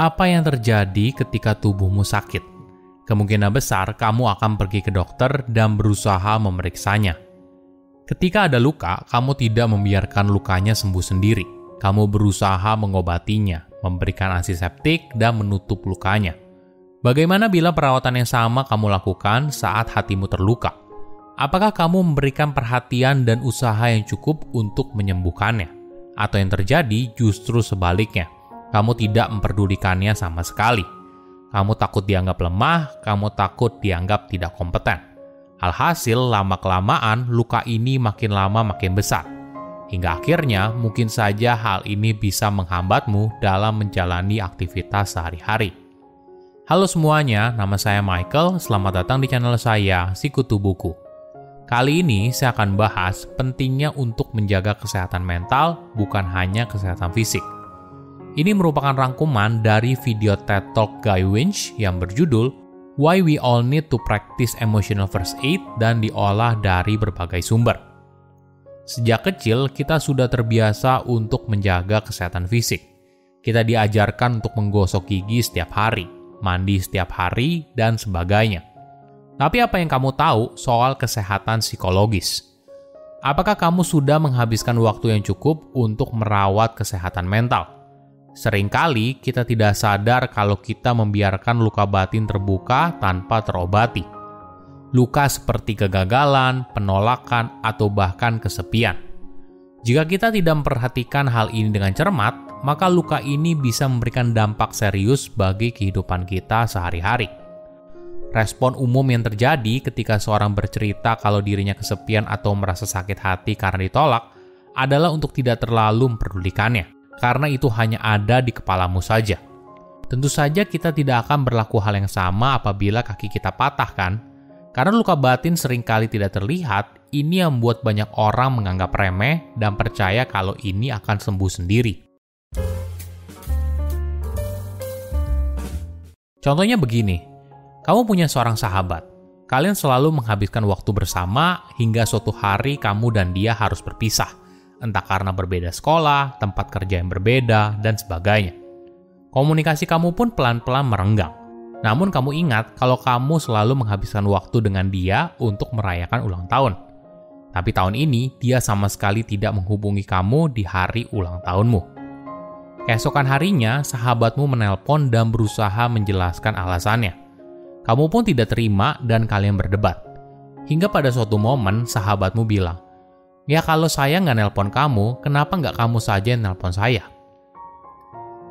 Apa yang terjadi ketika tubuhmu sakit? Kemungkinan besar kamu akan pergi ke dokter dan berusaha memeriksanya. Ketika ada luka, kamu tidak membiarkan lukanya sembuh sendiri. Kamu berusaha mengobatinya, memberikan antiseptik, dan menutup lukanya. Bagaimana bila perawatan yang sama kamu lakukan saat hatimu terluka? Apakah kamu memberikan perhatian dan usaha yang cukup untuk menyembuhkannya? Atau yang terjadi justru sebaliknya? Kamu tidak memperdulikannya sama sekali. Kamu takut dianggap lemah, kamu takut dianggap tidak kompeten. Alhasil, lama-kelamaan, luka ini makin lama makin besar. Hingga akhirnya, mungkin saja hal ini bisa menghambatmu dalam menjalani aktivitas sehari-hari. Halo semuanya, nama saya Michael. Selamat datang di channel saya, Sikutu Buku. Kali ini, saya akan bahas pentingnya untuk menjaga kesehatan mental, bukan hanya kesehatan fisik. Ini merupakan rangkuman dari video TED Talk Guy Winch yang berjudul Why We All Need to Practice Emotional First Aid dan diolah dari berbagai sumber. Sejak kecil, kita sudah terbiasa untuk menjaga kesehatan fisik. Kita diajarkan untuk menggosok gigi setiap hari, mandi setiap hari, dan sebagainya. Tapi apa yang kamu tahu soal kesehatan psikologis? Apakah kamu sudah menghabiskan waktu yang cukup untuk merawat kesehatan mental? Seringkali kita tidak sadar kalau kita membiarkan luka batin terbuka tanpa terobati. Luka seperti kegagalan, penolakan, atau bahkan kesepian. Jika kita tidak memperhatikan hal ini dengan cermat, maka luka ini bisa memberikan dampak serius bagi kehidupan kita sehari-hari. Respon umum yang terjadi ketika seorang bercerita kalau dirinya kesepian atau merasa sakit hati karena ditolak adalah untuk tidak terlalu memperdulikannya. Karena itu hanya ada di kepalamu saja. Tentu saja kita tidak akan berlaku hal yang sama apabila kaki kita patah kan? Karena luka batin seringkali tidak terlihat, ini yang membuat banyak orang menganggap remeh dan percaya kalau ini akan sembuh sendiri. Contohnya begini, kamu punya seorang sahabat. Kalian selalu menghabiskan waktu bersama hingga suatu hari kamu dan dia harus berpisah. Entah karena berbeda sekolah, tempat kerja yang berbeda, dan sebagainya. Komunikasi kamu pun pelan-pelan merenggang. Namun kamu ingat kalau kamu selalu menghabiskan waktu dengan dia untuk merayakan ulang tahun. Tapi tahun ini, dia sama sekali tidak menghubungi kamu di hari ulang tahunmu. Keesokan harinya, sahabatmu menelpon dan berusaha menjelaskan alasannya. Kamu pun tidak terima dan kalian berdebat. Hingga pada suatu momen, sahabatmu bilang, "Ya kalau saya nggak nelpon kamu, kenapa nggak kamu saja yang nelpon saya?"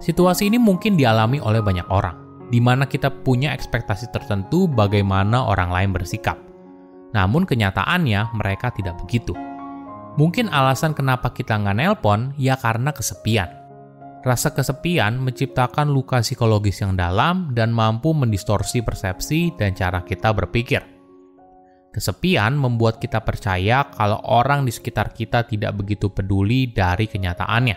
Situasi ini mungkin dialami oleh banyak orang, di mana kita punya ekspektasi tertentu bagaimana orang lain bersikap. Namun kenyataannya mereka tidak begitu. Mungkin alasan kenapa kita nggak nelpon, ya karena kesepian. Rasa kesepian menciptakan luka psikologis yang dalam dan mampu mendistorsi persepsi dan cara kita berpikir. Kesepian membuat kita percaya kalau orang di sekitar kita tidak begitu peduli dari kenyataannya.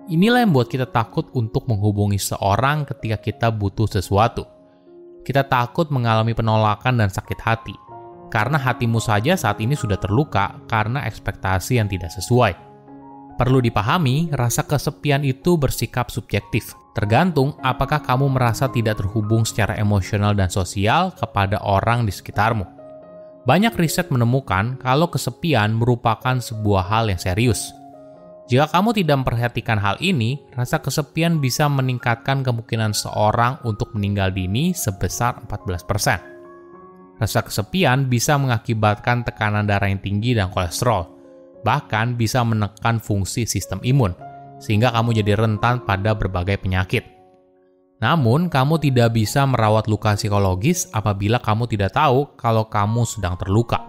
Inilah yang membuat kita takut untuk menghubungi seorang ketika kita butuh sesuatu. Kita takut mengalami penolakan dan sakit hati, karena hatimu saja saat ini sudah terluka karena ekspektasi yang tidak sesuai. Perlu dipahami, rasa kesepian itu bersikap subjektif, tergantung apakah kamu merasa tidak terhubung secara emosional dan sosial kepada orang di sekitarmu. Banyak riset menemukan kalau kesepian merupakan sebuah hal yang serius. Jika kamu tidak memperhatikan hal ini, rasa kesepian bisa meningkatkan kemungkinan seorang untuk meninggal dini sebesar 14%. Rasa kesepian bisa mengakibatkan tekanan darah yang tinggi dan kolesterol, bahkan bisa menekan fungsi sistem imun, sehingga kamu jadi rentan pada berbagai penyakit. Namun, kamu tidak bisa merawat luka psikologis apabila kamu tidak tahu kalau kamu sedang terluka.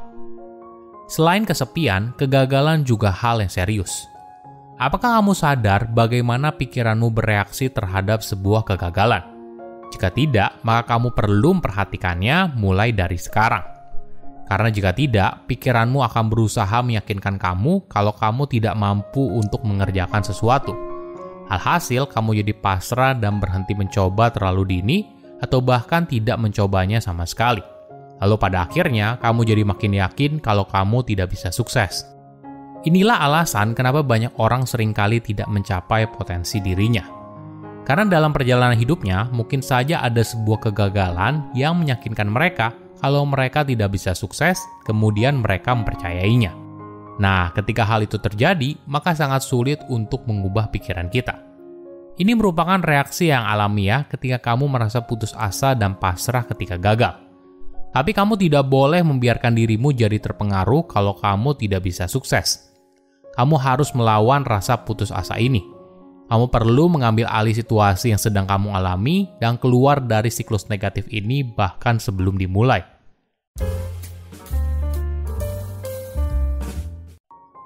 Selain kesepian, kegagalan juga hal yang serius. Apakah kamu sadar bagaimana pikiranmu bereaksi terhadap sebuah kegagalan? Jika tidak, maka kamu perlu memperhatikannya mulai dari sekarang. Karena jika tidak, pikiranmu akan berusaha meyakinkan kamu kalau kamu tidak mampu untuk mengerjakan sesuatu. Alhasil, kamu jadi pasrah dan berhenti mencoba terlalu dini atau bahkan tidak mencobanya sama sekali. Lalu pada akhirnya, kamu jadi makin yakin kalau kamu tidak bisa sukses. Inilah alasan kenapa banyak orang seringkali tidak mencapai potensi dirinya. Karena dalam perjalanan hidupnya, mungkin saja ada sebuah kegagalan yang meyakinkan mereka kalau mereka tidak bisa sukses, kemudian mereka mempercayainya. Nah, ketika hal itu terjadi, maka sangat sulit untuk mengubah pikiran kita. Ini merupakan reaksi yang alamiah ketika kamu merasa putus asa dan pasrah ketika gagal. Tapi kamu tidak boleh membiarkan dirimu jadi terpengaruh kalau kamu tidak bisa sukses. Kamu harus melawan rasa putus asa ini. Kamu perlu mengambil alih situasi yang sedang kamu alami dan keluar dari siklus negatif ini bahkan sebelum dimulai.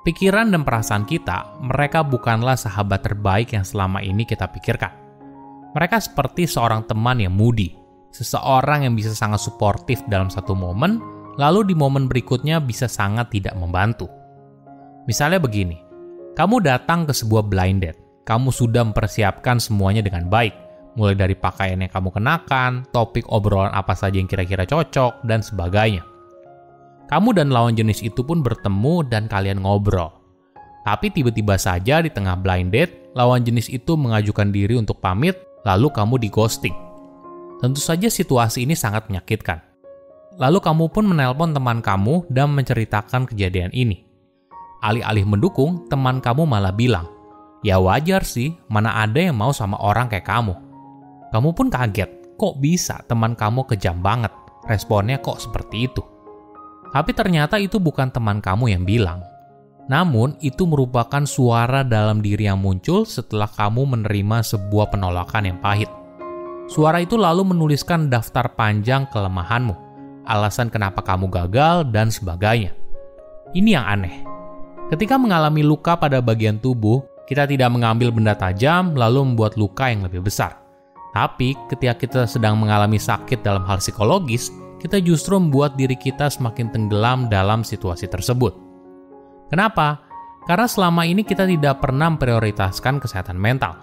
Pikiran dan perasaan kita, mereka bukanlah sahabat terbaik yang selama ini kita pikirkan. Mereka seperti seorang teman yang moody, seseorang yang bisa sangat suportif dalam satu momen, lalu di momen berikutnya bisa sangat tidak membantu. Misalnya begini, kamu datang ke sebuah blind date. Kamu sudah mempersiapkan semuanya dengan baik, mulai dari pakaian yang kamu kenakan, topik obrolan apa saja yang kira-kira cocok, dan sebagainya. Kamu dan lawan jenis itu pun bertemu dan kalian ngobrol. Tapi tiba-tiba saja di tengah blind date, lawan jenis itu mengajukan diri untuk pamit, lalu kamu di-ghosting. Tentu saja situasi ini sangat menyakitkan. Lalu kamu pun menelpon teman kamu dan menceritakan kejadian ini. Alih-alih mendukung, teman kamu malah bilang, "Ya wajar sih, mana ada yang mau sama orang kayak kamu." Kamu pun kaget, kok bisa teman kamu kejam banget, responnya kok seperti itu. Tapi ternyata itu bukan teman kamu yang bilang. Namun, itu merupakan suara dalam diri yang muncul setelah kamu menerima sebuah penolakan yang pahit. Suara itu lalu menuliskan daftar panjang kelemahanmu, alasan kenapa kamu gagal, dan sebagainya. Ini yang aneh. Ketika mengalami luka pada bagian tubuh, kita tidak mengambil benda tajam lalu membuat luka yang lebih besar. Tapi ketika kita sedang mengalami sakit dalam hal psikologis, kita justru membuat diri kita semakin tenggelam dalam situasi tersebut. Kenapa? Karena selama ini kita tidak pernah memprioritaskan kesehatan mental.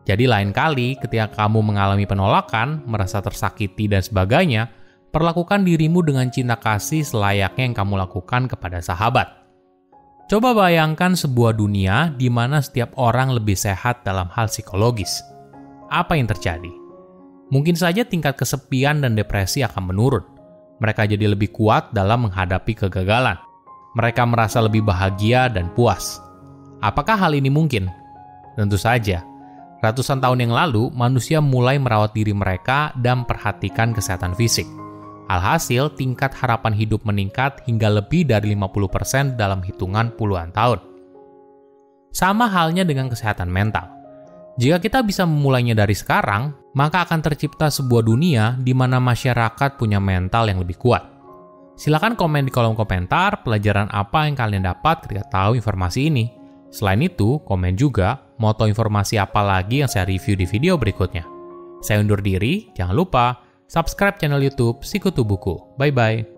Jadi lain kali ketika kamu mengalami penolakan, merasa tersakiti dan sebagainya, perlakukan dirimu dengan cinta kasih selayaknya yang kamu lakukan kepada sahabat. Coba bayangkan sebuah dunia di mana setiap orang lebih sehat dalam hal psikologis. Apa yang terjadi? Mungkin saja tingkat kesepian dan depresi akan menurun. Mereka jadi lebih kuat dalam menghadapi kegagalan. Mereka merasa lebih bahagia dan puas. Apakah hal ini mungkin? Tentu saja. Ratusan tahun yang lalu, manusia mulai merawat diri mereka dan perhatikan kesehatan fisik. Alhasil, tingkat harapan hidup meningkat hingga lebih dari 50% dalam hitungan puluhan tahun. Sama halnya dengan kesehatan mental. Jika kita bisa memulainya dari sekarang, maka akan tercipta sebuah dunia di mana masyarakat punya mental yang lebih kuat. Silakan komen di kolom komentar pelajaran apa yang kalian dapat ketika tahu informasi ini. Selain itu, komen juga mau tahu informasi apa lagi yang saya review di video berikutnya. Saya undur diri, jangan lupa subscribe channel YouTube Sikutu Buku. Bye-bye.